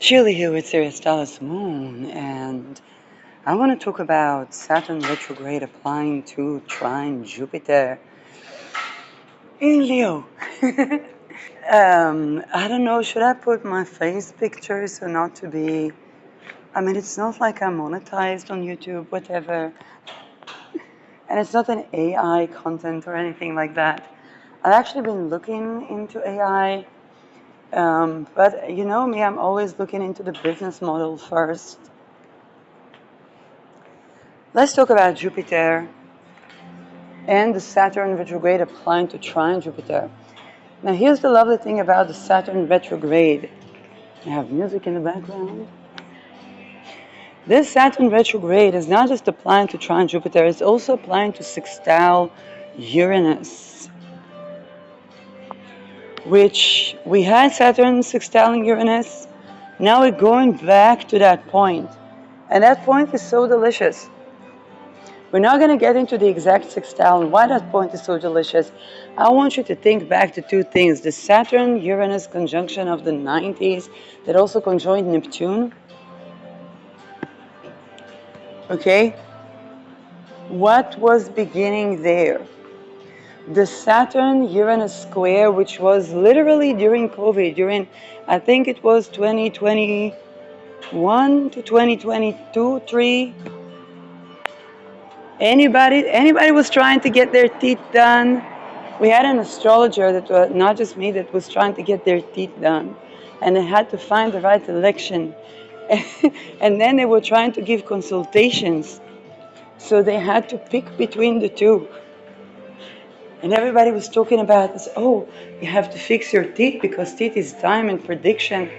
Shirley here with Sirius Dallas Moon, and I want to talk about Saturn retrograde applying to trine Jupiter in Leo. I don't know, should I put my face picture so not to be, it's not like I'm monetized on YouTube, whatever, and it's not an AI content or anything like that. I've actually been looking into AI, but you know me, I'm always looking into the business model first. Let's talk about Jupiter and the Saturn retrograde applying to trine Jupiter. Now here's the lovely thing about the Saturn retrograde. I have music in the background. This Saturn retrograde is not just applying to trine Jupiter, it's also applying to sextile Uranus, which we had Saturn sextiling Uranus. Now we're going back to that point. And that point is so delicious. We're not going to get into the exact sextile and why that point is so delicious. I want you to think back to two things. The Saturn-Uranus conjunction of the 90s that also conjoined Neptune. Okay? What was beginning there? The Saturn-Uranus square, which was literally during COVID, I think it was 2021 to 2022, 3. Anybody was trying to get their teeth done. We had an astrologer that was not just me that was trying to get their teeth done, and they had to find the right election. And then they were trying to give consultations, so they had to pick between the two. And everybody was talking about this, oh, you have to fix your teeth because teeth is time and prediction,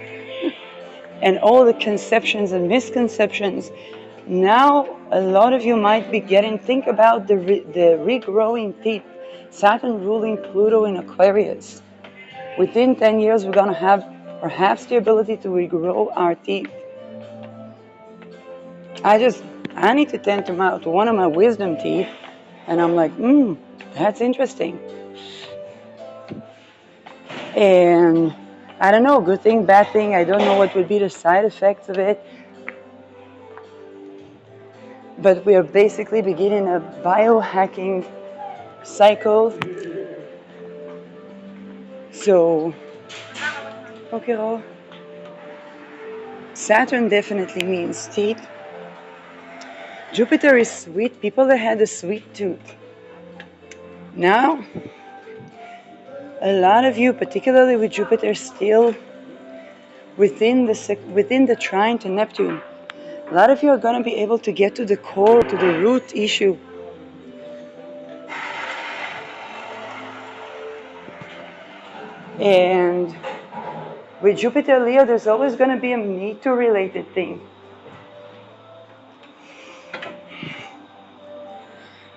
and all the conceptions and misconceptions. Now, a lot of you might be think about the regrowing teeth. Saturn ruling Pluto in Aquarius. Within 10 years, we're going to have perhaps the ability to regrow our teeth. I need to tend to one of my wisdom teeth, and I'm like, that's interesting. And I don't know, good thing, bad thing, I don't know what would be the side effects of it. But we are basically beginning a biohacking cycle. So, okay, Saturn definitely means teeth. Jupiter is sweet. People that had a sweet tooth. Now, a lot of you, particularly with Jupiter still within the trine to Neptune, a lot of you are going to be able to get to the core, to the root issue. And with Jupiter Leo, there's always going to be a Me Too related thing.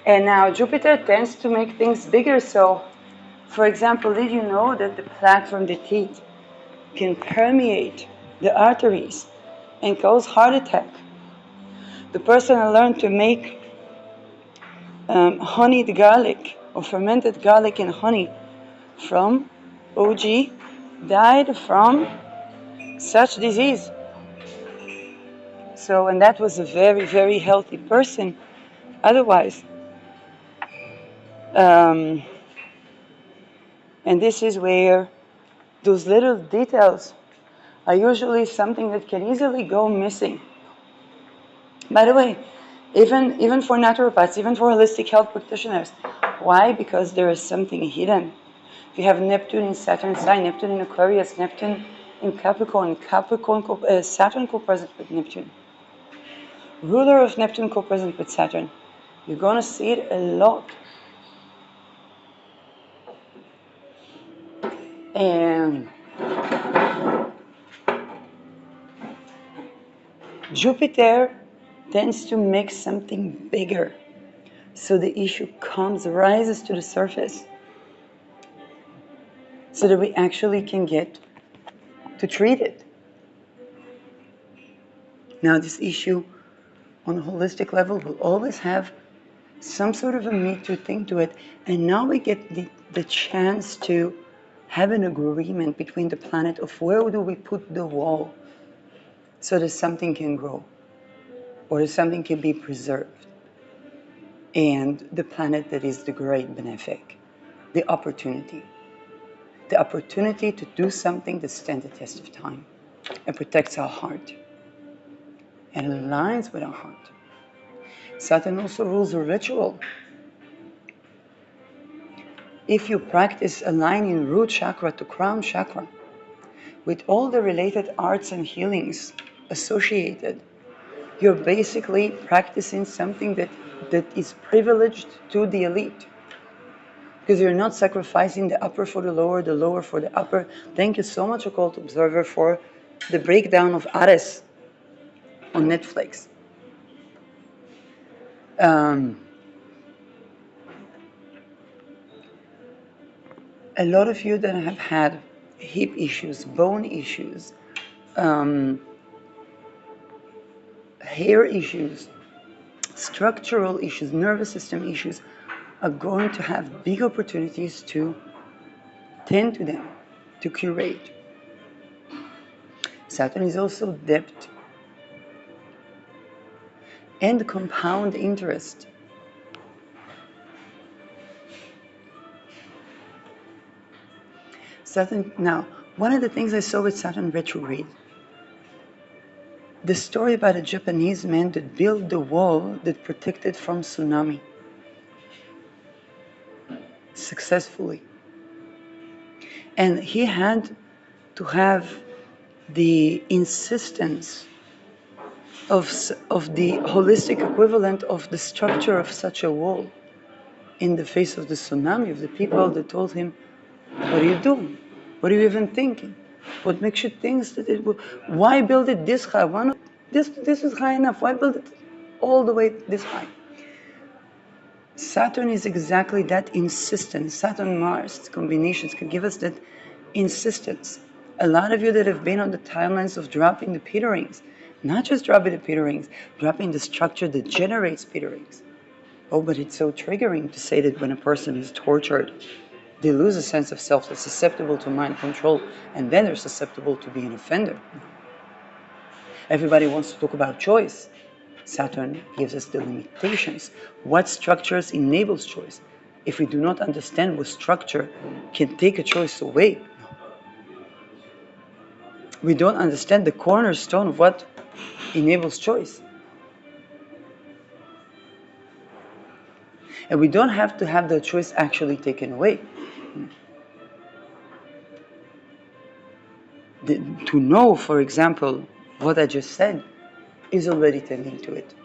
And now Jupiter tends to make things bigger. So, for example, did you know that the plaque from the teeth can permeate the arteries and cause heart attack? The person who learned to make honeyed garlic or fermented garlic and honey from OG died from such disease. So, and that was a very, very healthy person otherwise. And this is where those little details are usually something that can easily go missing. By the way, even for naturopaths, even for holistic health practitioners. Why? Because there is something hidden. If you have Neptune in Saturn sign, Neptune in Aquarius, Neptune in Capricorn, Saturn co-present with Neptune. Ruler of Neptune co-present with Saturn. You're going to see it a lot. And Jupiter tends to make something bigger. So the issue rises to the surface. So that we actually can get to treat it. Now this issue on a holistic level will always have some sort of a Me Too thing to it. And now we get the chance to have an agreement between the planet of where do we put the wall. so that something can grow or that something can be preserved. And the planet that is the great benefic, the opportunity to do something that stands the test of time and protects our heart and aligns with our heart. Saturn also rules a ritual. If you practice aligning root chakra to crown chakra with all the related arts and healings associated, you're basically practicing something that is privileged to the elite. Because you're not sacrificing the upper for the lower for the upper. Thank you so much, Occult Observer, for the breakdown of Ares on Netflix. A lot of you that have had hip issues, bone issues, hair issues, structural issues, nervous system issues, are going to have big opportunities to tend to them, to curate. Saturn is also debt and compound interest. Saturn, now, one of the things I saw with Saturn retrograde, the story about a Japanese man that built the wall that protected from tsunami successfully. And he had to have the insistence of the holistic equivalent of the structure of such a wall in the face of the tsunami, of the people that told him, what are you doing? What are you even thinking? What makes you think that it will? Why build it this high? Why not? This is high enough. Why build it all the way this high? Saturn is exactly that insistence. Saturn-Mars combinations can give us that insistence. A lot of you that have been on the timelines of dropping the Peter rings, not just dropping the Peter rings, dropping the structure that generates Peter rings. Oh, but it's so triggering to say that when a person is tortured, they lose a sense of self, they're susceptible to mind control, and then they're susceptible to being an offender. Everybody wants to talk about choice. Saturn gives us the limitations. What structures enables choice? If we do not understand what structure can take a choice away, we don't understand the cornerstone of what enables choice. And we don't have to have the choice actually taken away. To know, for example, what I just said is already tending to it.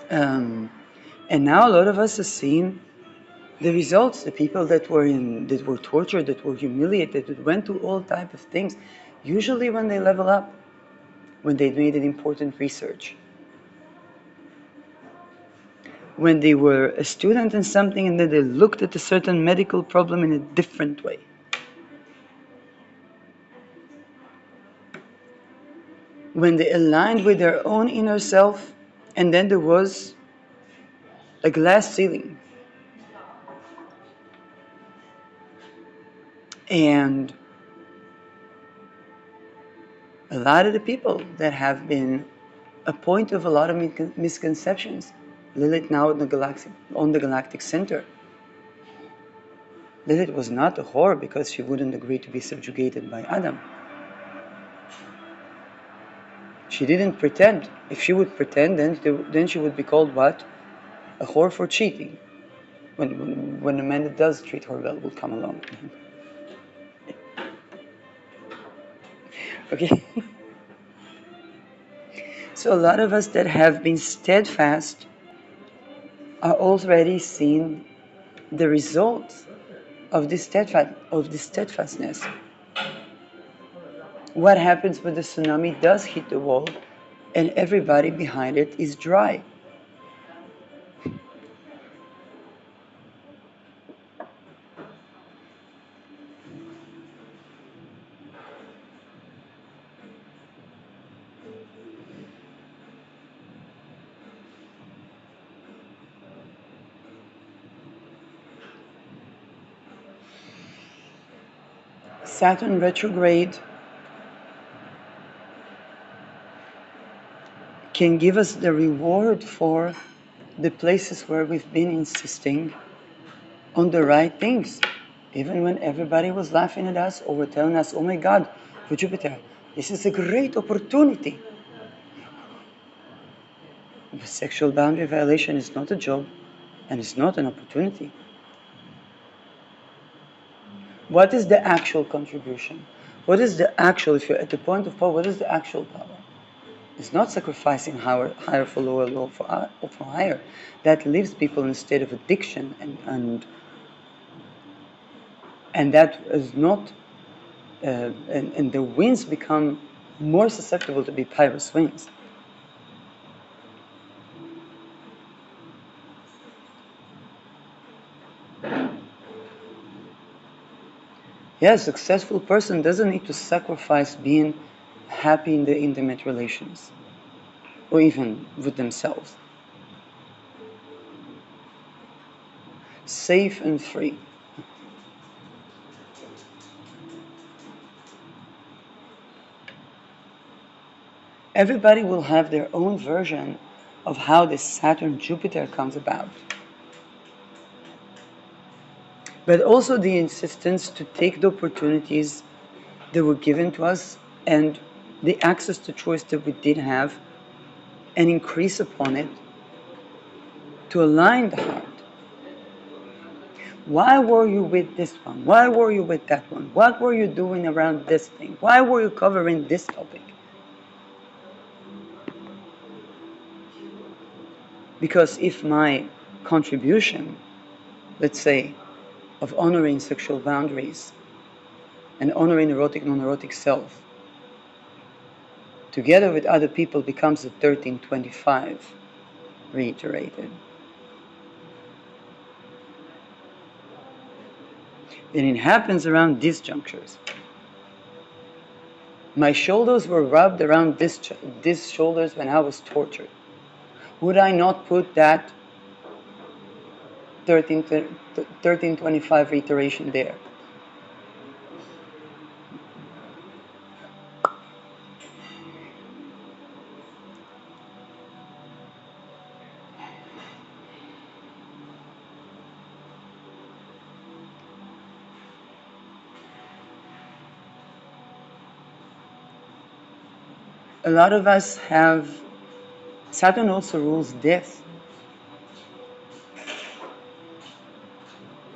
And now a lot of us are seeing the results. The people that were tortured, that were humiliated, that went through all type of things, usually when they level up, when they made an important research, when they were a student in something and then they looked at a certain medical problem in a different way. When they aligned with their own inner self, and then there was a glass ceiling. And a lot of the people that have been a point of a lot of misconceptions, Lilith now on the galactic center. Lilith was not a whore because she wouldn't agree to be subjugated by Adam. She didn't pretend. If she would pretend, then she would be called what? A whore for cheating. When a man that does treat her well will come along. Okay? So a lot of us that have been steadfast are already seeing the results of this steadfastness. What happens when the tsunami does hit the wall and everybody behind it is dry? Saturn retrograde can give us the reward for the places where we've been insisting on the right things. Even when everybody was laughing at us or were telling us, oh my God, for Jupiter, this is a great opportunity. But sexual boundary violation is not a job and it's not an opportunity. What is the actual contribution? What is the actual, if you're at the point of power, what is the actual power? It's not sacrificing higher for lower, lower for higher. That leaves people in a state of addiction, and that is not, and the winds become more susceptible to be Pyrrhus winds. Yeah, a successful person doesn't need to sacrifice being happy in the intimate relations, or even with themselves. Safe and free. Everybody will have their own version of how this Saturn-Jupiter comes about. But also the insistence to take the opportunities that were given to us and the access to choice that we did have and increase upon it to align the heart. Why were you with this one? Why were you with that one? What were you doing around this thing? Why were you covering this topic? Because if my contribution, let's say, of honoring sexual boundaries and honoring erotic, non-erotic self, together with other people becomes a 1325, reiterated, then it happens around these junctures. My shoulders were rubbed around these shoulders when I was tortured. Would I not put that 1325 reiteration there? A lot of us have, Saturn also rules death,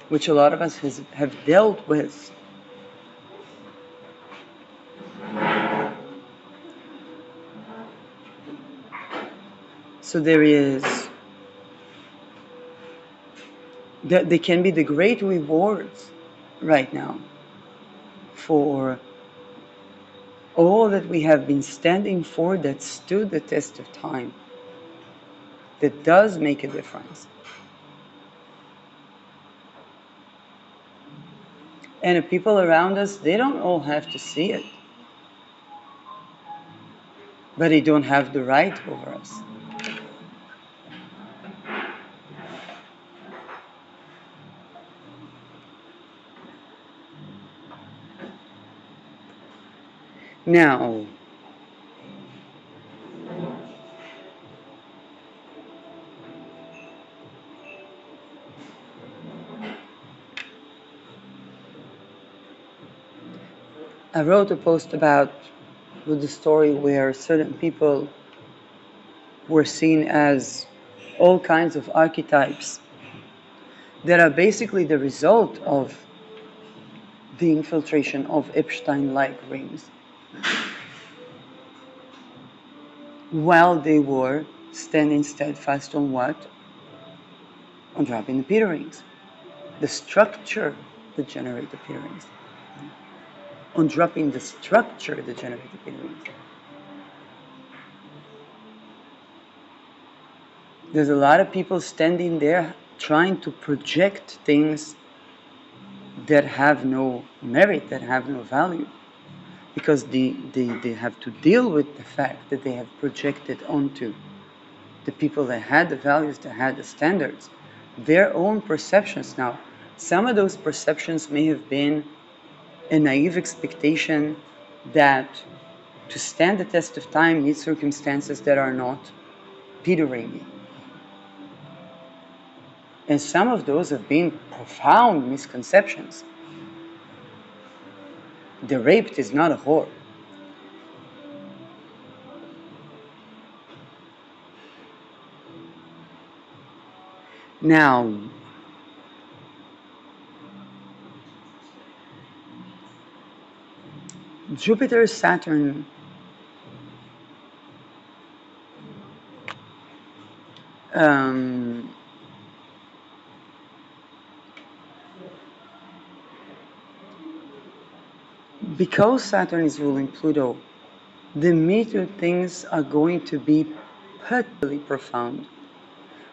which a lot of us have dealt with. So there can be the great rewards right now for all that we have been standing for that stood the test of time, that does make a difference. And the people around us, they don't all have to see it, but they don't have the right over us. Now, I wrote a post with the story where certain people were seen as all kinds of archetypes that are basically the result of the infiltration of Epstein-like rings, while they were standing steadfast on what? On dropping the Peter rings. The structure that generated the Peter rings. On dropping the structure that generated the Peter rings. There's a lot of people standing there trying to project things that have no merit, that have no value, because they have to deal with the fact that they have projected onto the people that had the values, that had the standards, their own perceptions. Now, some of those perceptions may have been a naive expectation that to stand the test of time needs circumstances that are not petering me. And some of those have been profound misconceptions. The raped is not a whore. Now, Jupiter, Saturn, um, because Saturn is ruling Pluto, the Me Too things are going to be particularly profound.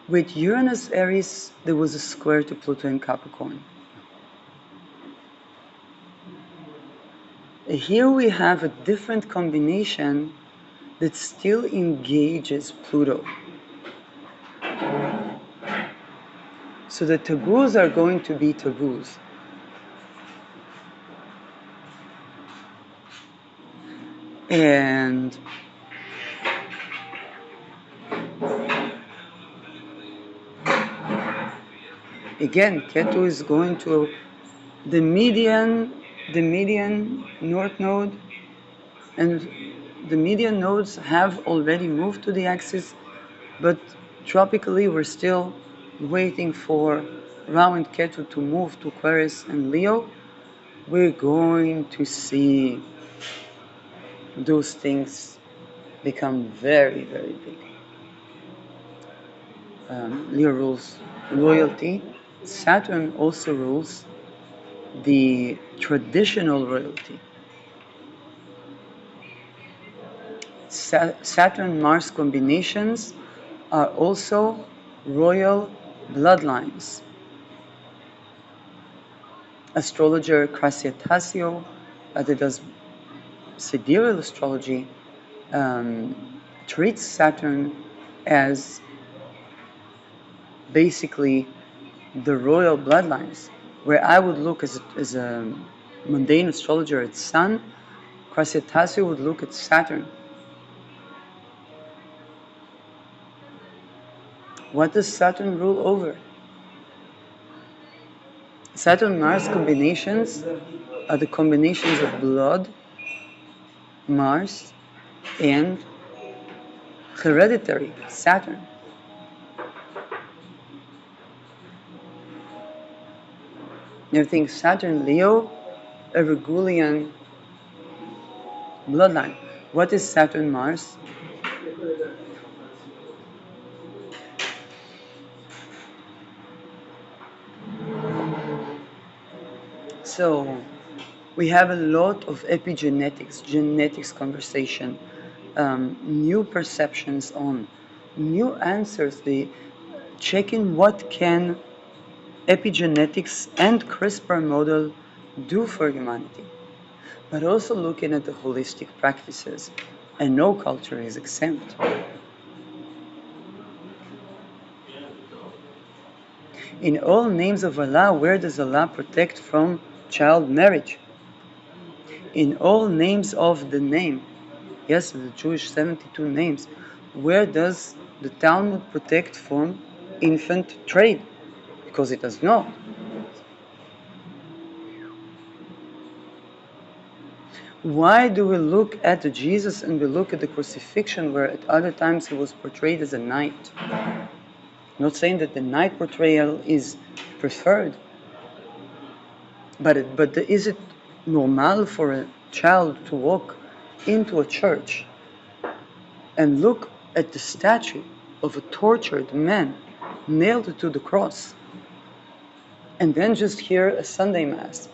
With Uranus Aries, there was a square to Pluto in Capricorn. Here we have a different combination that still engages Pluto. So the taboos are going to be taboos. And again, Ketu is going to the median north node, and the median nodes have already moved to the axis, but tropically we're still waiting for Rahu and Ketu to move to Aquarius and Leo. We're going to see those things become very, very big. Leo rules royalty. Saturn also rules the traditional royalty. Saturn-Mars combinations are also royal bloodlines. Astrologer Crasia Tassio, that does sidereal astrology, treats Saturn as basically the royal bloodlines. Where I would look as a mundane astrologer at Sun, Crasia Tassio would look at Saturn. What does Saturn rule over? Saturn-Mars combinations are the combinations of blood, Mars, and hereditary, Saturn. You think Saturn-Leo, a Regulian bloodline. What is Saturn-Mars? So we have a lot of epigenetics, genetics conversation, new perceptions on, new answers, the checking what can epigenetics and CRISPR model do for humanity, but also looking at the holistic practices, and no culture is exempt. In all names of Allah, where does Allah protect from child marriage? In all names of the name, yes, the Jewish 72 names, where does the Talmud protect from infant trade? Because it does not. Why do we look at Jesus and we look at the crucifixion, where at other times he was portrayed as a knight? I'm not saying that the knight portrayal is preferred, but is it normal for a child to walk into a church and look at the statue of a tortured man nailed to the cross, and then just hear a Sunday Mass?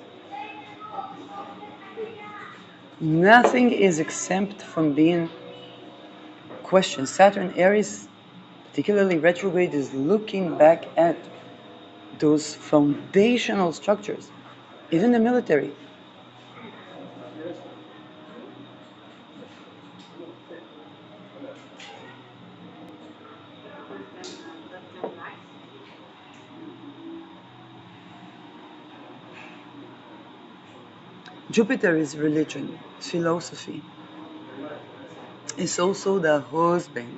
Nothing is exempt from being questioned. Saturn Aries, particularly retrograde, is looking back at those foundational structures, even the military. Jupiter is religion, it's philosophy. It's also the husband.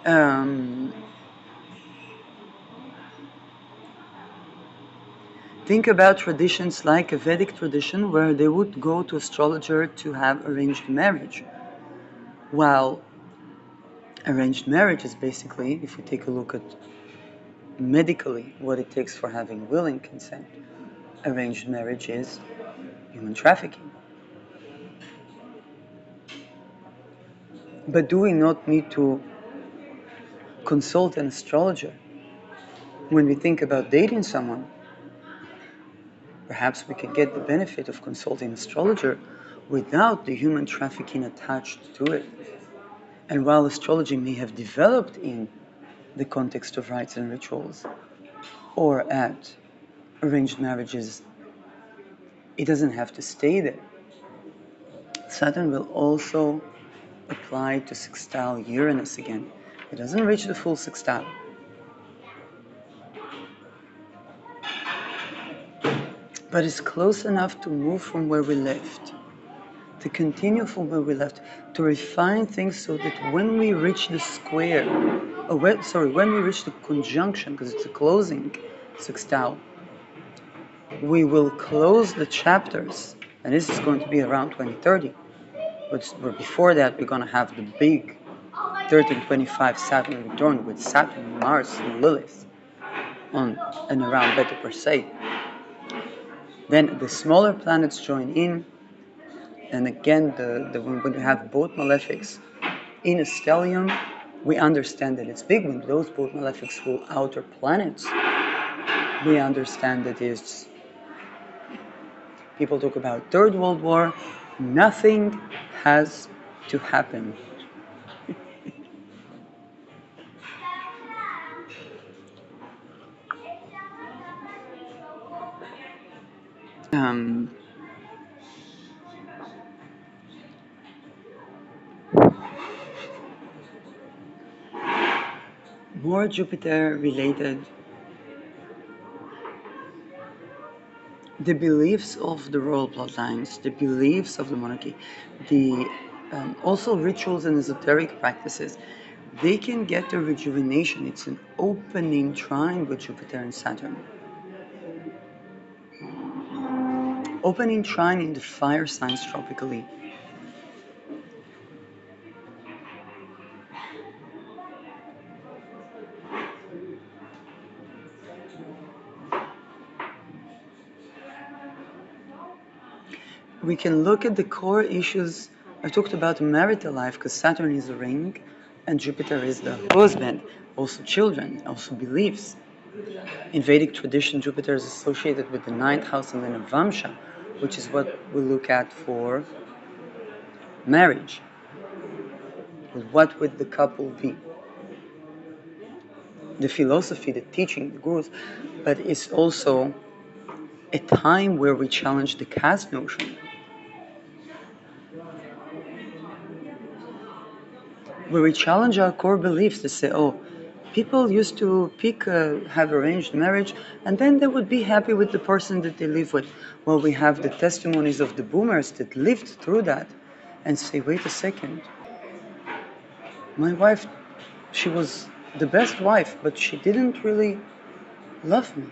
Um, think about traditions like a Vedic tradition where they would go to astrologer to have arranged marriage. While arranged marriage is basically, if we take a look at medically what it takes for having willing consent, arranged marriage is human trafficking. But do we not need to consult an astrologer when we think about dating someone? Perhaps we could get the benefit of consulting an astrologer without the human trafficking attached to it. And while astrology may have developed in the context of rites and rituals or at arranged marriages, it doesn't have to stay there. Saturn will also apply to sextile Uranus again. It doesn't reach the full sextile. But it's close enough to move from where we left, to continue from where we left, to refine things so that when we reach the square, when we reach the conjunction, because it's a closing sextile, we will close the chapters, and this is going to be around 2030. But before that, we're going to have the big 1325 Saturn return with Saturn, Mars, and Lilith on and around Beta Persei. Then the smaller planets join in, and again, when we have both malefics in a stellium, we understand that it's big. When those both malefics will outer planets, we understand that it's, people talk about Third World War, nothing has to happen. More Jupiter related, the beliefs of the royal bloodlines, the beliefs of the monarchy, the also rituals and esoteric practices, they can get a rejuvenation. It's an opening trine with Jupiter and Saturn. Opening trine in the fire signs tropically. We can look at the core issues. I talked about marital life because Saturn is a ring and Jupiter is the husband, also children, also beliefs. In Vedic tradition, Jupiter is associated with the ninth house and the Navamsha, which is what we look at for marriage. What would the couple be? The philosophy, the teaching, the gurus, but it's also a time where we challenge the caste notion, where we challenge our core beliefs to say, oh, people used to have arranged marriage, and then they would be happy with the person that they live with. Well, we have the testimonies of the boomers that lived through that and say, wait a second, my wife, she was the best wife, but she didn't really love me.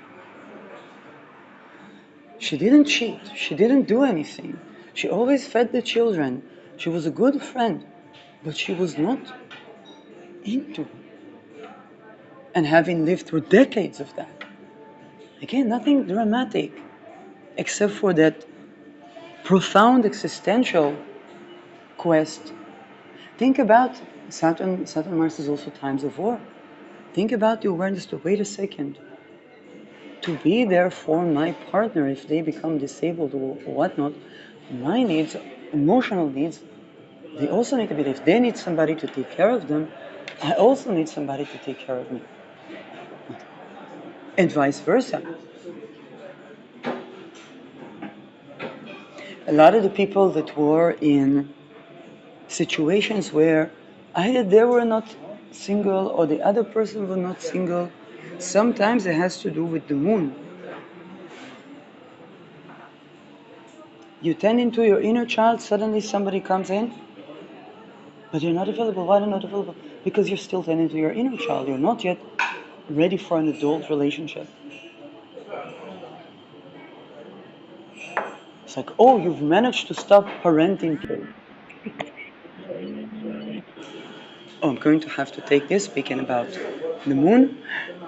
She didn't cheat. She didn't do anything. She always fed the children. She was a good friend, but she was not into me. And having lived through decades of that, again, nothing dramatic, except for that profound existential quest. Think about Saturn Mars is also times of war. Think about the awareness to wait a second, to be there for my partner if they become disabled or whatnot. My needs, emotional needs, they also need to be there. If they need somebody to take care of them, I also need somebody to take care of me. And vice versa. A lot of the people that were in situations where either they were not single or the other person was not single, sometimes it has to do with the moon. You tend into your inner child, suddenly somebody comes in, but you're not available. Why are you not available? Because you're still tending to your inner child. You're not yet ready for an adult relationship. It's like, oh, you've managed to stop parenting. Oh, I'm going to have to take this speaking about the moon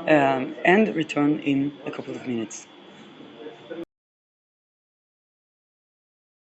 and return in a couple of minutes.